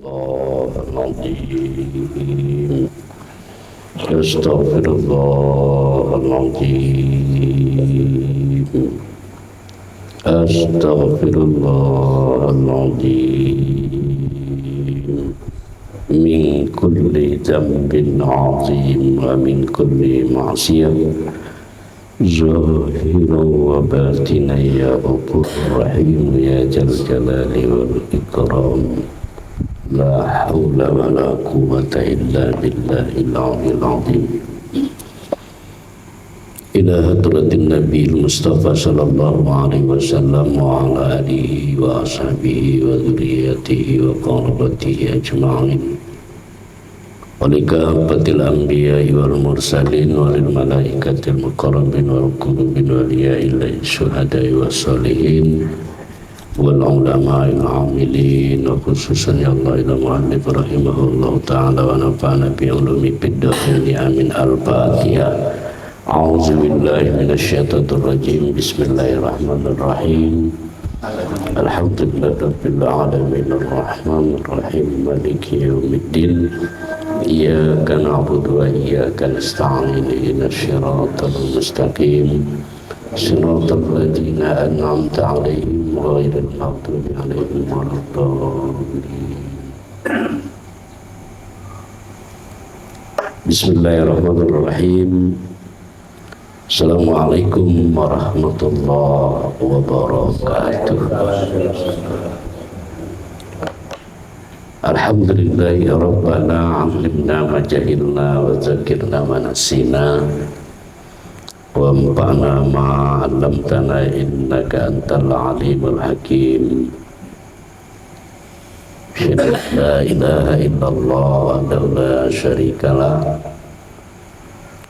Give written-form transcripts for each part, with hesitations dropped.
Astaghfirullahaladzim. Astaghfirullahaladzim. Astaghfirullahaladzim. Min kulli dhanbin azim wa min kulli ma'siyah zahiran wa batinan ya Ghafur Rahim ya Jal Jalali wal Ikram. La hawla wa la quwwata illa billahil aliyyil azim. Ila hadratin Nabiil Mustafa sallallahu alaihi wasallam wa ala alihi wa ashabihi wa dzurriyyatihi wa qarabatihi ajma'in. Wa likaffatil anbiya'i wal mursalin wa lil malaikatil muqarrabin wal qulubin wal liya'i syuhada'i was sholihin wal ulama'il amilin wa khususan ya Allah ila mu'allif rahimahullah ta'ala wa nafa'ana bi ulumi fid dunya amin. Al-Fatihah. A'udzu billahi minasyaitonir rajim. Bismillahirrahmanirrahim. Alhamdulillahirabbil alamin arrahmanir rahim maliki yaumiddin. Iyyaka na'budu wa iyyaka nasta'in ihdinas siratal mustaqim. Siratal ladzina an'amta 'alaihim ghairil maghdubi 'alaihim waladdallin. Bismillahirrahmanirrahim. Assalamualaikum warahmatullahi wabarakatuh. Alhamdulillahi rabbana 'allimna ma jahilna wa dzakirna ma nasina wa anfa'na ma 'allamtana innaka antal alimul hakim. La ilaha illallah wa la syarikalah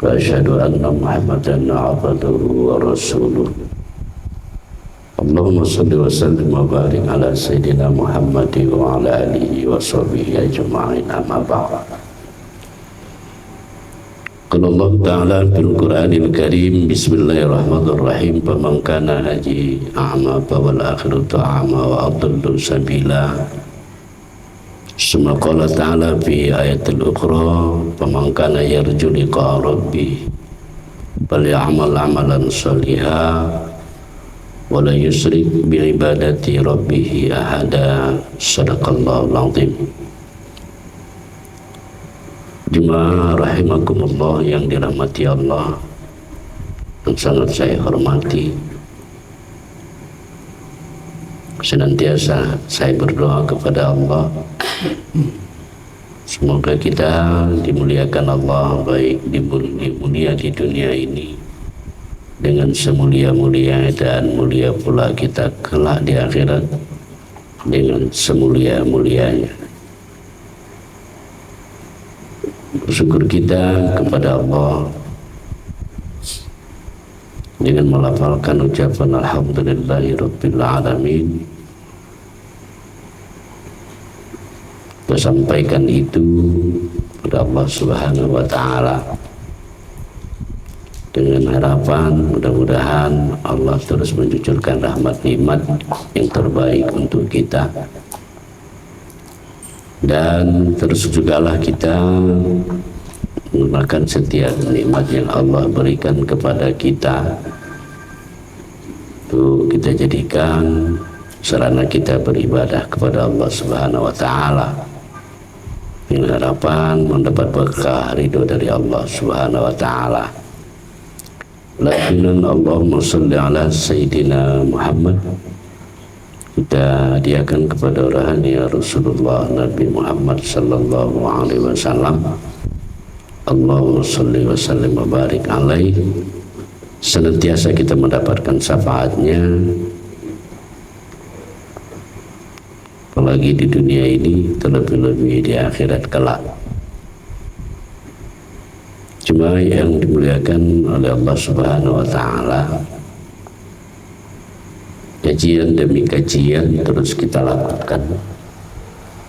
wa asyhadu anna Muhammadan 'abduhu wa rasuluh. Allahumma shalli wa sallim wa barik ala sayyidina Muhammadin wa ala alihi wa sahbihi ajma'in, amma ba'd. Qala Allah ta'ala fil Qur'anil Karim, bismillahirrahmanirrahim. Faman kana haji a'ma fa wal akhiratu a'ma wa adallu sabila. Summa qala ta'ala fi ayatil ukhra, faman kana yarju liqa rabbih falyamal amalan shalihan wa la yusyrik bi ibadati rabbih ahada. Shadaqallahul azim. Jemaah rahimakumullah yang dirahmati Allah, yang sangat saya hormati, senantiasa saya berdoa kepada Allah semoga kita dimuliakan Allah, baik dimulia di dunia ini dengan semulia-mulia dan mulia pula kita kelak di akhirat dengan semulia-mulianya. Bersyukur kita kepada Allah dengan melafalkan ucapan alhamdulillahirabbil alamin. Kita sampaikan itu kepada Allah Subhanahu wa ta'ala dengan harapan mudah-mudahan Allah terus mencucurkan rahmat nikmat yang terbaik untuk kita, dan terus jugalah kita menggunakan setiap nikmat yang Allah berikan kepada kita itu kita jadikan sarana kita beribadah kepada Allah Subhanahu wa ta'ala dengan harapan mendapat berkah ridho dari Allah Subhanahu wa ta'ala. Lakinan Allahumma sholli ala Sayyidina Muhammad. Kita hadiahkan kepada rohani Rasulullah Nabi Muhammad sallallahu alaihi wasallam. Allahumma sholli wa sallim wa barik alaihi. Senantiasa kita mendapatkan syafaatnya, apalagi di dunia ini, terlebih-lebih di akhirat kelak. Jemaah yang dimuliakan oleh Allah Subhanahu wa ta'ala, kajian demi kajian terus kita lakukan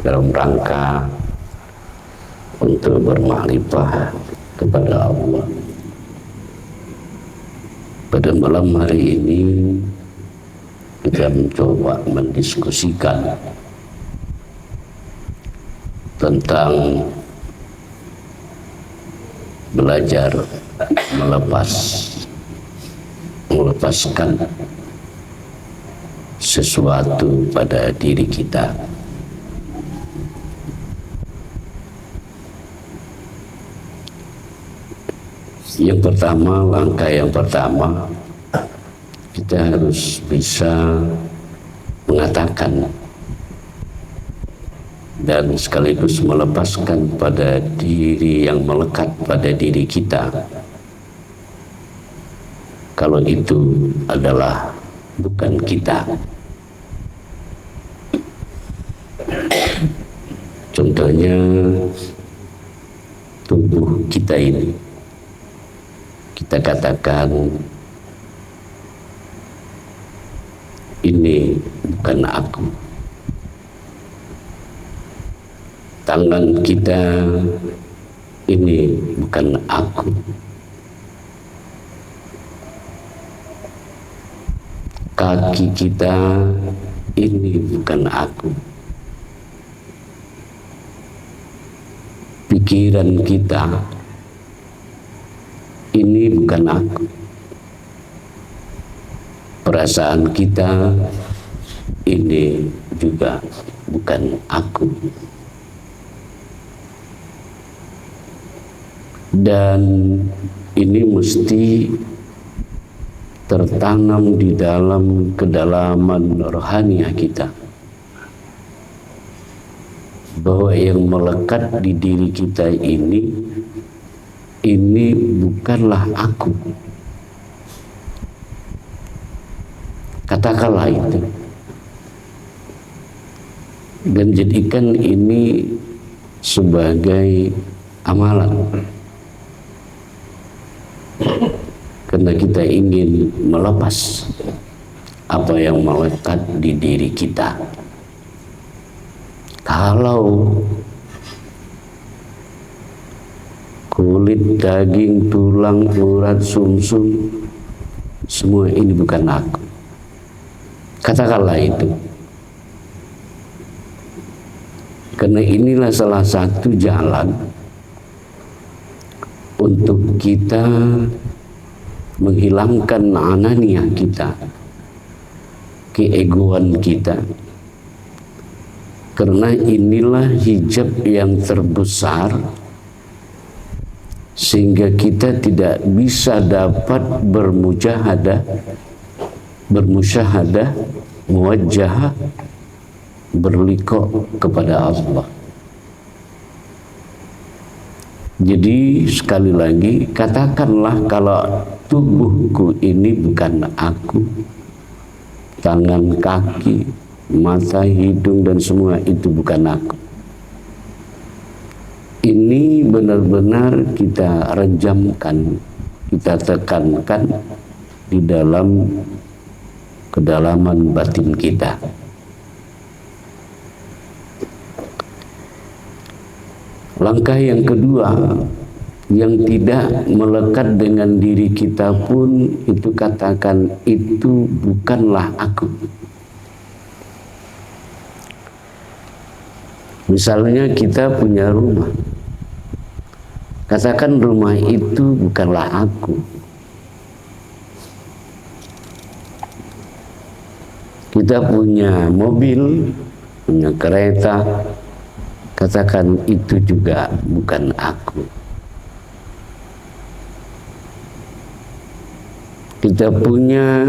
dalam rangka untuk bermakrifah kepada Allah. Pada malam hari ini kita mencoba mendiskusikan tentang belajar melepaskan sesuatu pada diri kita. Yang pertama, langkah yang pertama, kita harus bisa mengatakan dan sekaligus melepaskan pada diri yang melekat pada diri kita kalau itu adalah bukan kita. Contohnya tubuh kita ini, kita katakan ini bukan aku. Tangan kita ini bukan aku. Kaki kita ini bukan aku. Pikiran kita ini bukan aku. Perasaan kita ini juga bukan aku. Dan ini mesti tertanam di dalam kedalaman rohaniah kita, bahwa yang melekat di diri kita ini bukanlah aku. Katakanlah itu dan jadikan ini sebagai amalan, karena kita ingin melepas apa yang melekat di diri kita. Kalau kulit, daging, tulang, urat, sumsum, semua ini bukan aku. Katakanlah itu. Karena inilah salah satu jalan untuk kita menghilangkan ananiah kita, keegoan kita. Karena inilah hijab yang terbesar sehingga kita tidak bisa dapat bermusyahadah, muwajjahah, berliqa' kepada Allah. Jadi sekali lagi katakanlah kalau tubuhku ini bukan aku, tangan, kaki, mata, hidung dan semua itu bukan aku. Ini benar-benar kita renjamkan, kita tekankan di dalam kedalaman batin kita. Langkah yang kedua, yang tidak melekat dengan diri kita pun itu katakan itu bukanlah aku. Misalnya kita punya rumah, katakan rumah itu bukanlah aku. Kita punya mobil, punya kereta, katakan itu juga bukan aku. Kita punya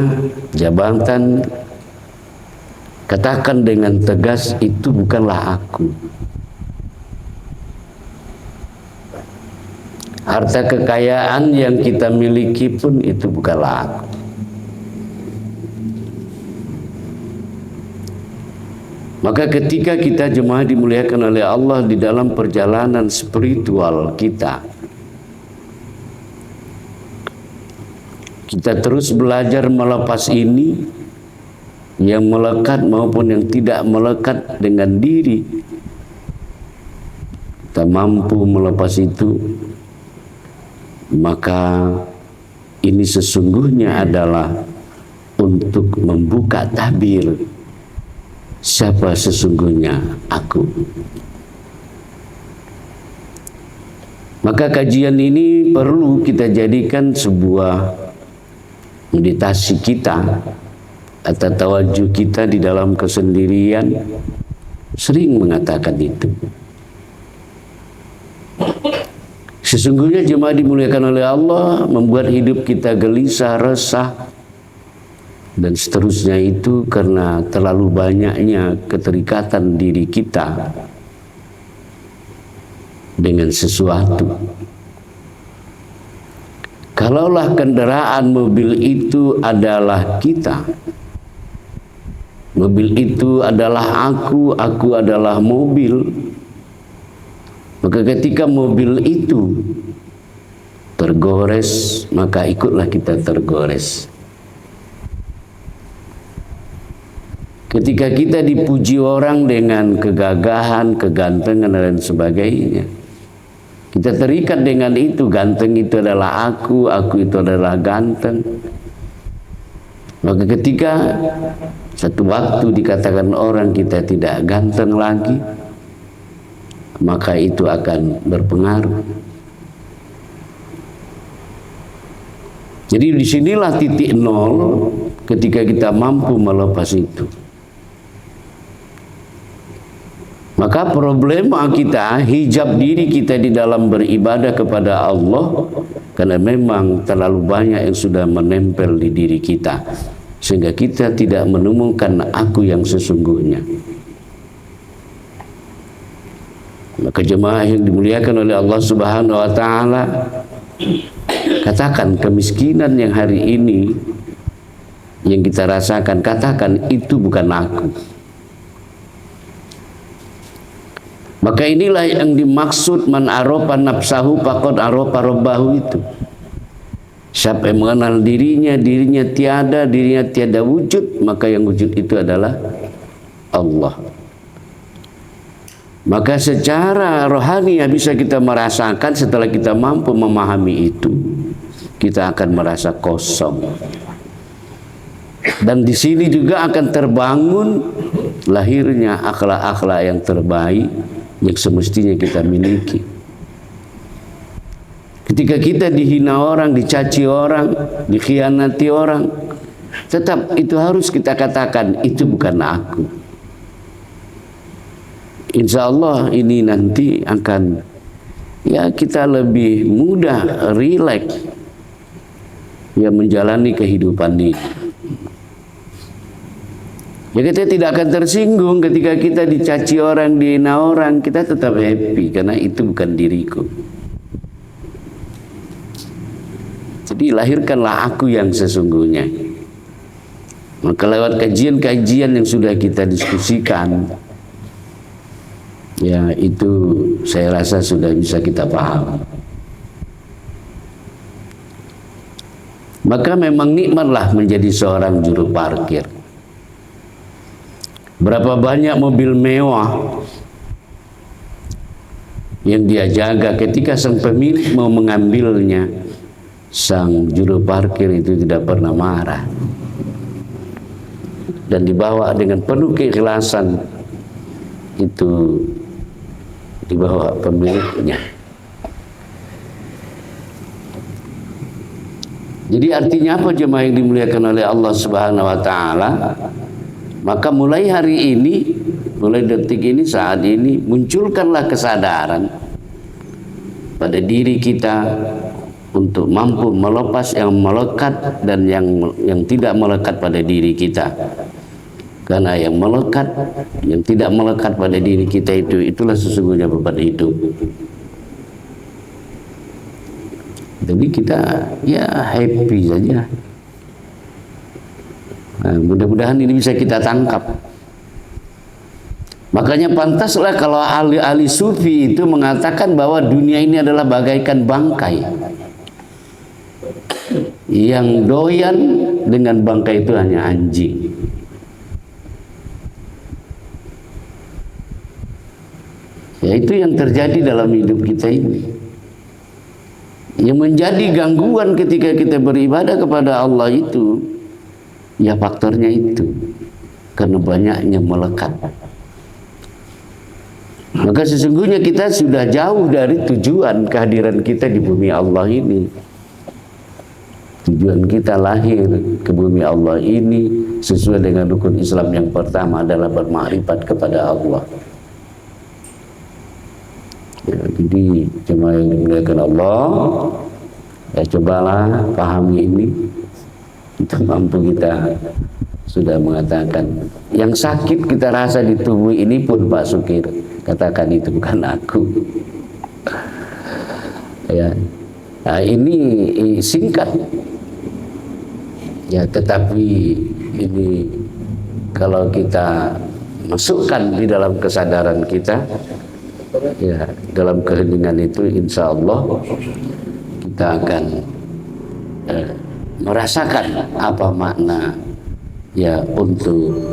jabatan, katakan dengan tegas itu bukanlah aku. Harta kekayaan yang kita miliki pun itu bukanlah aku. Maka ketika kita jemaah dimuliakan oleh Allah di dalam perjalanan spiritual kita, kita terus belajar melepas ini, yang melekat maupun yang tidak melekat dengan diri. Kita mampu melepas itu, maka ini sesungguhnya adalah untuk membuka tabir siapa sesungguhnya aku. Maka kajian ini perlu kita jadikan sebuah meditasi kita atau tawajuh kita di dalam kesendirian. Sering mengatakan itu. Sesungguhnya jemaah dimuliakan oleh Allah, membuat hidup kita gelisah, resah, dan seterusnya itu karena terlalu banyaknya keterikatan diri kita dengan sesuatu. Kalaulah kendaraan mobil itu adalah kita, mobil itu adalah aku adalah mobil, maka ketika mobil itu tergores, maka ikutlah kita tergores. Ketika kita dipuji orang dengan kegagahan, kegantengan dan sebagainya, kita terikat dengan itu. Ganteng itu adalah aku itu adalah ganteng. Maka ketika satu waktu dikatakan orang kita tidak ganteng lagi, maka itu akan berpengaruh. Jadi disinilah titik nol ketika kita mampu melepas itu. Maka problema kita, hijab diri kita di dalam beribadah kepada Allah, karena memang terlalu banyak yang sudah menempel di diri kita, sehingga kita tidak menemukan aku yang sesungguhnya. Maka jemaah yang dimuliakan oleh Allah Subhanahu wa Ta'ala, katakan kemiskinan yang hari ini yang kita rasakan, katakan itu bukan aku. Maka inilah yang dimaksud man arofa nafsahu faqad arofa rabbahu itu. Siapa yang mengenal dirinya tiada wujud, maka yang wujud itu adalah Allah. Maka secara rohani yang bisa kita merasakan setelah kita mampu memahami itu, kita akan merasa kosong. Dan di sini juga akan terbangun lahirnya akhlak-akhlak yang terbaik yang semestinya kita miliki. Ketika kita dihina orang, dicaci orang, dikhianati orang, tetap itu harus kita katakan itu bukan aku. Insya Allah ini nanti akan kita lebih mudah, rileks menjalani kehidupan ini. Kita tidak akan tersinggung ketika kita dicaci orang, dihina orang, kita tetap happy karena itu bukan diriku. Jadi lahirkanlah aku yang sesungguhnya. Maka lewat kajian-kajian yang sudah kita diskusikan, itu saya rasa sudah bisa kita paham. Maka memang nikmatlah menjadi seorang juru parkir. Berapa banyak mobil mewah yang dia jaga, ketika sang pemilik mau mengambilnya, sang juru parkir itu tidak pernah marah dan dibawa dengan penuh keikhlasan, itu dibawa pemiliknya. Jadi artinya apa jemaah yang dimuliakan oleh Allah Subhanahu wa Ta'ala? Maka mulai hari ini, mulai detik ini, saat ini, munculkanlah kesadaran pada diri kita untuk mampu melepas yang melekat dan yang tidak melekat pada diri kita. Karena yang melekat, yang tidak melekat pada diri kita itulah sesungguhnya beban hidup. Jadi kita happy saja. Nah, mudah-mudahan ini bisa kita tangkap. Makanya pantaslah kalau ahli-ahli sufi itu mengatakan bahwa dunia ini adalah bagaikan bangkai. Yang doyan dengan bangkai itu hanya anjing. Itu yang terjadi dalam hidup kita ini. Yang menjadi gangguan ketika kita beribadah kepada Allah itu, faktornya itu, karena banyaknya melekat. Maka sesungguhnya kita sudah jauh dari tujuan kehadiran kita di bumi Allah ini. Tujuan kita lahir ke bumi Allah ini sesuai dengan rukun Islam yang pertama adalah bermakrifat kepada Allah. Ya, jadi jemaah yang dimuliakan Allah, ya cobalah pahami ini. Itu mampu kita sudah mengatakan. Yang sakit kita rasa di tubuh ini pun Pak Sukir, katakan itu bukan aku. Ya, nah, ini singkat. Ya, tetapi ini kalau kita masukkan di dalam kesadaran kita, ya, dalam keheningan itu, insya Allah kita akan merasakan apa makna ya untuk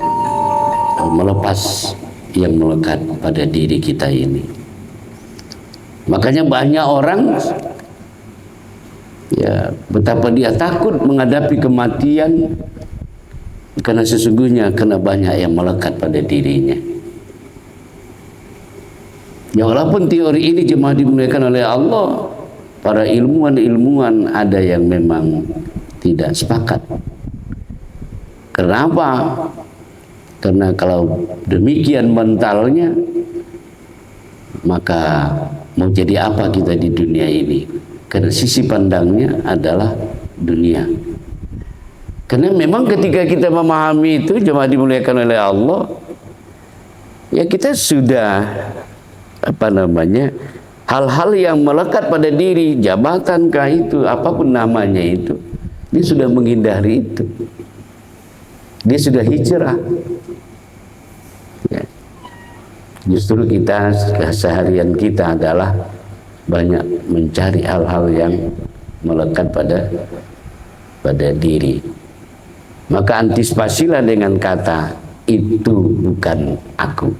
melepas yang melekat pada diri kita ini. Makanya banyak orang ya betapa dia takut menghadapi kematian karena sesungguhnya kena banyak yang melekat pada dirinya. Ya walaupun teori ini jemaah dimuliakan oleh Allah, para ilmuwan ada yang memang tidak sepakat. Kenapa? Karena kalau demikian mentalnya, maka mau jadi apa kita di dunia ini? Karena sisi pandangnya adalah dunia. Karena memang ketika kita memahami itu, jemaah dimuliakan oleh Allah, ya kita sudah hal-hal yang melekat pada diri, jabatankah itu, apapun namanya itu, dia sudah menghindari itu. Dia sudah hijrah. Ya. Justru kita, keseharian kita adalah banyak mencari hal-hal yang melekat pada diri. Maka antisipasilah dengan kata itu bukan aku.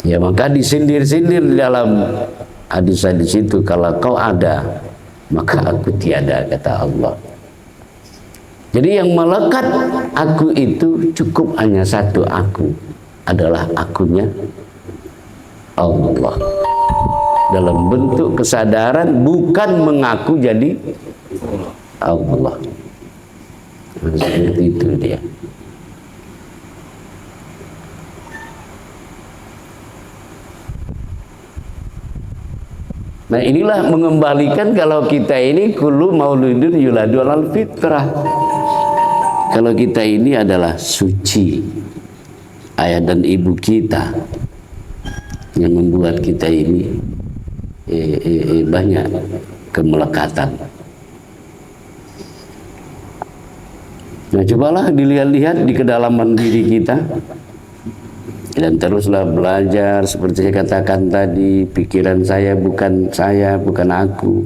Ya, maka disindir-sindir di dalam hadis-hadis itu, kalau kau ada maka aku tiada, kata Allah. Jadi yang melekat aku itu cukup hanya satu aku, adalah akunya Allah. Dalam bentuk kesadaran, bukan mengaku jadi Allah. Seperti itu dia. Nah, inilah mengembalikan kalau kita ini kullu mauludun yuladu alal fitrah. Kalau kita ini adalah suci, ayah dan ibu kita yang membuat kita ini banyak kemelekatan. Nah, cobalah dilihat-lihat di kedalaman diri kita. Dan teruslah belajar seperti saya katakan tadi, pikiran saya, bukan aku.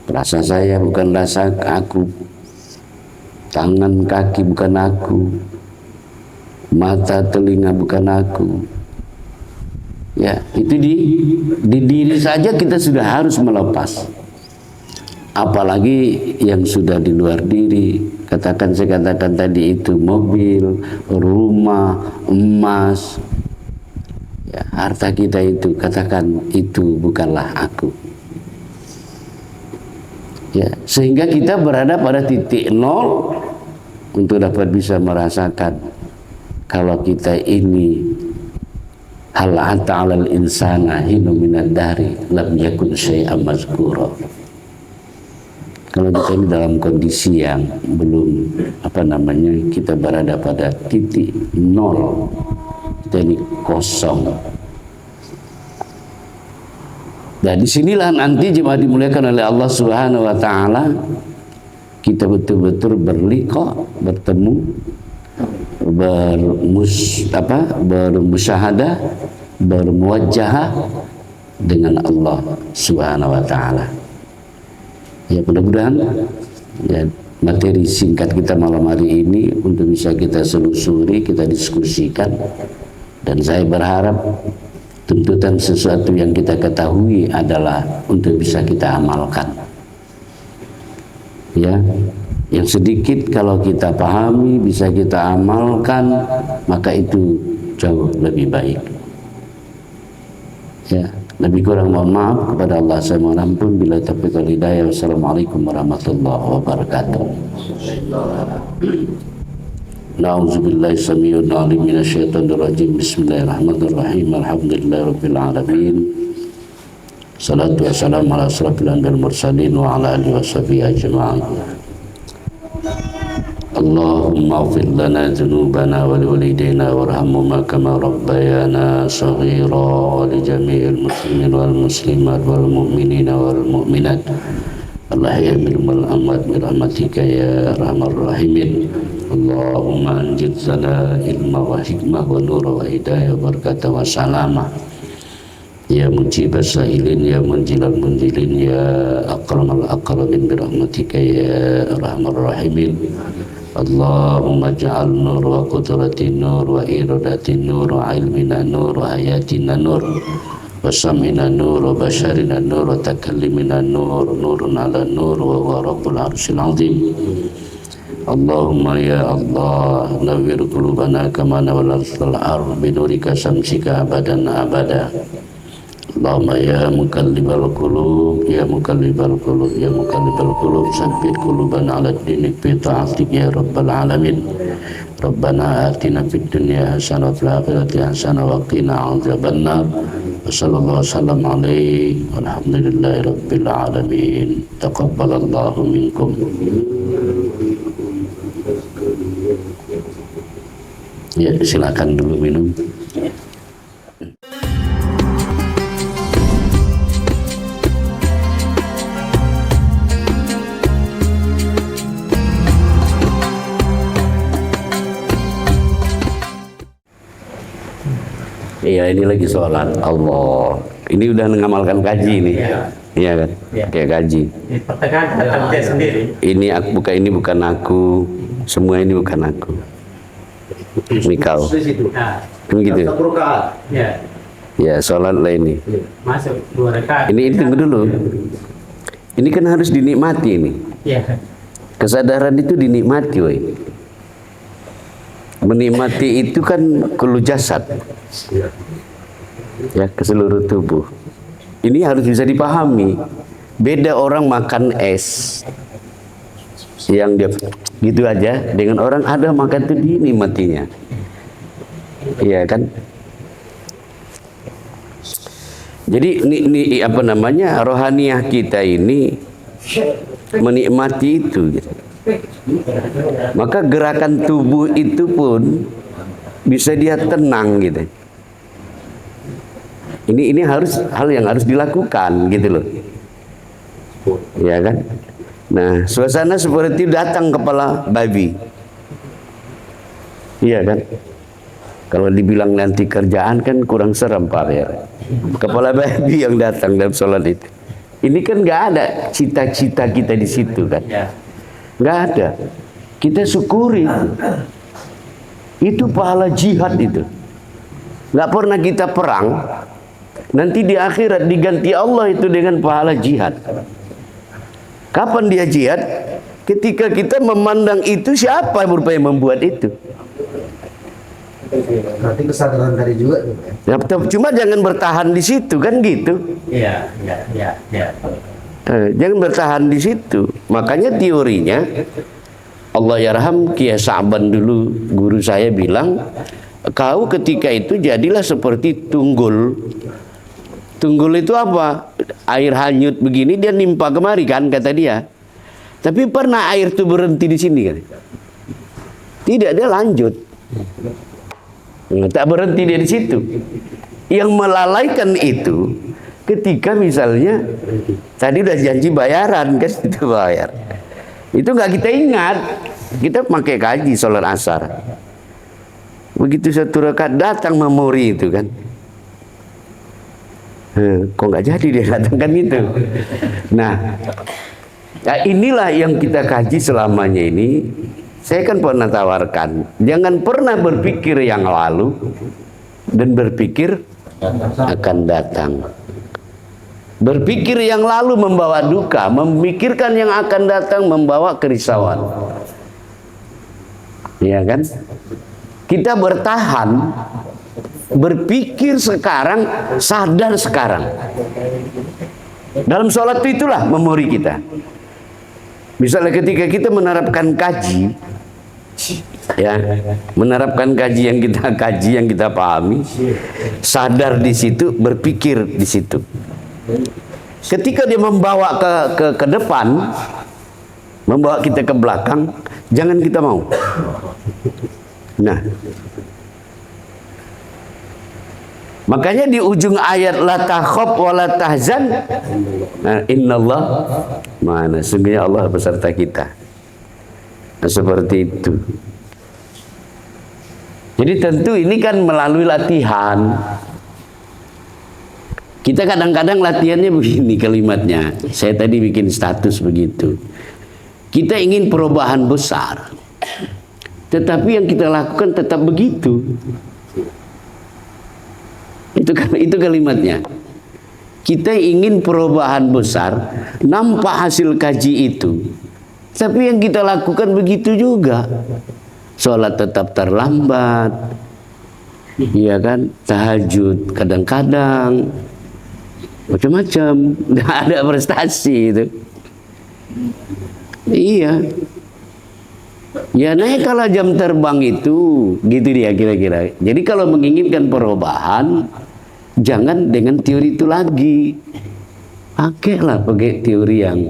Rasa saya bukan rasa aku. Tangan, kaki bukan aku. Mata, telinga bukan aku. Ya, itu di diri saja kita sudah harus melepas. Apalagi yang sudah di luar diri. Saya katakan tadi itu mobil, rumah, emas, ya, harta kita itu, katakan itu bukanlah aku. Ya, sehingga kita berada pada titik nol untuk dapat bisa merasakan kalau kita ini hal ata 'alal insana hinu minad dari lam yakun syai'an mazkura. Kalau kita ini dalam kondisi yang belum kita berada pada titik nol, kita ini kosong. Dan disinilah nanti jemaah dimuliakan oleh Allah Subhanahu Wa Taala, kita betul-betul berliqa, bertemu, bermusyahadah, bermuwajjahah dengan Allah Subhanahu Wa Taala. Ya, mudah-mudahan ya, materi singkat kita malam hari ini untuk bisa kita selusuri, kita diskusikan, dan saya berharap tuntutan sesuatu yang kita ketahui adalah untuk bisa kita amalkan. Ya, yang sedikit kalau kita pahami bisa kita amalkan, maka itu jauh lebih baik. Ya, lebih kurang mohon maaf kepada Allah, saya mohon ampun. Bila taufiq wal hidayah. Wassalamualaikum warahmatullahi wabarakatuh. Na'udzubillahi samii'il 'aliim minasyaitonir rajiim. Bismillahirrahmanirrahim. Alhamdulillahirabbil alamin. Salatu wassalamu ala asrofil anbiya'il mursalin wa ala alihi washabihi ajma'in. Allahumma ighfir lana dzunubana wa liwalidayna warhamhuma kama rabbayana shaghira wa li jami'il muslimin wal muslimat wal mu'minina wal mu'minat al-ahya'i minhum wal amwat bi rahmatika ya arhamar rahimin. Allahumma anzil lana ilma wa hikmah wa nura wa hidayah wa barakatah wa salamah ya mujibas sa'ilin ya munjilal munjilin ya akramal akramin bi rahmatika ya arhamar rahimin. Allahumma ja'al nur wa qudratin nur wa iradatin nur wa ilmina nur wa hayatina nur wa sam'ina nur wa basharina nur wa takallimina nur nurun ala nur wa huwa rabbul arsyil azim. Allahumma ya Allah nawwir qulubana kama nawwal al-ardh bi nurika samsika abadan abada. Allahumma ya mukallibal qulub ya mukallibal qulub ya mukallibal qulub sabbit qulubana ala dinik bi ta'atik ya rabbal alamin. Rabbana atina fid dunya hasanah wa fil akhirati hasanah wa qina adzabannar. Wassallallahu wasallam alaihi walhamdulillahi rabbil alamin. Taqabbalallahu minkum. Ya, silakan dulu minum. Iya, ini lagi sholat. Allah, ini udah mengamalkan kaji nih. Iya kan? Ya. Kayak kaji. Pertengahan dia sendiri. Ini bukan aku. Semua ini bukan aku. Mikau. Kan gitu. Ya. Ya, sholat lah ini. Masuk 2 rakaat. Ini tunggu dulu. Ini kan harus dinikmati ini. Ya. Kesadaran itu dinikmati, woy. Menikmati itu kan kullu jasad. Ya, ke seluruh tubuh. Ini harus bisa dipahami. Beda orang makan es yang dia gitu aja dengan orang ada makan itu dinikmatinya. Iya kan? Jadi ini apa namanya, rohaniyah kita ini menikmati itu gitu. Maka gerakan tubuh itu pun bisa dia tenang gitu. Ini harus hal yang harus dilakukan gitu loh. Ya kan? Nah, suasana seperti datang kepala babi. Iya kan? Kalau dibilang nanti kerjaan kan kurang serem Pak ya. Kepala babi yang datang dalam sholat itu. Ini kan nggak ada cita-cita kita di situ kan? Nggak ada. Kita syukuri. Itu pahala jihad itu. Nggak pernah kita perang. Nanti di akhirat diganti Allah itu dengan pahala jihad. Kapan dia jihad? Ketika kita memandang itu, siapa yang berupaya membuat itu? Berarti kesadaran tadi juga. Ya, cuma jangan bertahan di situ kan gitu. Iya. Jangan bertahan di situ. Makanya teorinya Allah yarham Kiai Sa'ban dulu guru saya bilang, kau ketika itu jadilah seperti tunggul. Tunggul itu apa? Air hanyut begini dia nimpa kemari kan kata dia. Tapi pernah air itu berhenti di sini kan? Tidak, dia lanjut. Tak berhenti dia di situ. Yang melalaikan itu ketika misalnya tadi udah janji bayaran kan, itu bayar. Itu nggak kita ingat. Kita pakai kaji sholat asar. Begitu satu rakaat datang memori itu kan. Kok nggak jadi dia datang kan itu. Nah, inilah yang kita kaji selamanya ini. Saya kan pernah tawarkan, jangan pernah berpikir yang lalu dan berpikir akan datang. Berpikir yang lalu membawa duka, memikirkan yang akan datang membawa kerisauan. Ya kan? Kita bertahan berpikir sekarang, sadar sekarang. Dalam sholat itulah memori kita. Misalnya ketika kita menerapkan kaji, ya, menerapkan kaji yang kita pahami, sadar di situ, berpikir di situ. Ketika dia membawa ke depan, membawa kita ke belakang, jangan kita mau. Nah, makanya di ujung ayat la takhaf wa la tahzan, nah, innallah ma'ana, sungguhnya Allah beserta kita. Nah, seperti itu. Jadi tentu ini kan melalui latihan. Kita kadang-kadang latihannya begini kalimatnya. Saya tadi bikin status begitu. Kita ingin perubahan besar, tetapi yang kita lakukan tetap begitu. Itu kalimatnya. Kita ingin perubahan besar, nampak hasil kaji itu, tapi yang kita lakukan begitu juga. Sholat tetap terlambat, iya kan? Tahajud kadang-kadang, macam-macam, tidak ada prestasi itu. Iya. Ya naiklah jam terbang itu, gitu dia kira-kira. Jadi kalau menginginkan perubahan, jangan dengan teori itu lagi. Pakailah pakai teori yang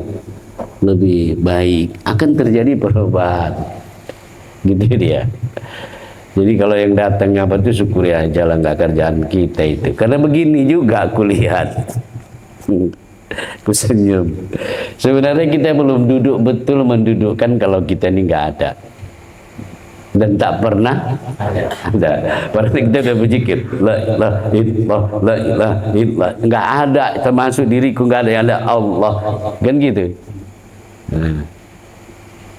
lebih baik, akan terjadi perubahan. Gitu dia. Jadi kalau yang datang apa itu syukuri aja lah, nggak kerjaan kita itu. Karena begini juga aku lihat. Aku senyum. Sebenarnya kita belum duduk betul mendudukkan kalau kita ini nggak ada. Dan tak pernah ada. Padahal kita udah berzikir, la ilaha illallah, la ilaha illallah, nggak ada, termasuk diriku nggak ada, yang ada Allah, kan gitu. Nah.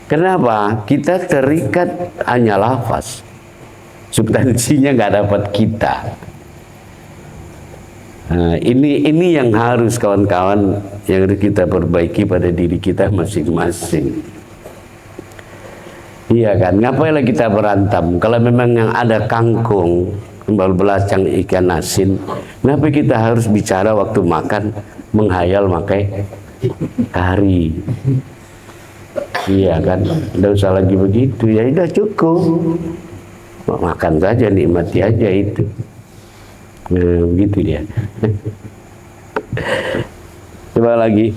Kenapa? Kita terikat hanya lafaz, substansinya nggak dapat kita. Nah, ini yang harus kawan-kawan yang harus kita perbaiki pada diri kita masing-masing. Iya kan, ngapainlah kita berantem? Kalau memang yang ada kangkung, kembal belasang ikan asin, kenapa kita harus bicara waktu makan menghayal pakai kari? Iya kan, tidak usah lagi begitu, ya sudah cukup, makan saja, nikmati aja itu. Nah, begitu dia. Coba lagi.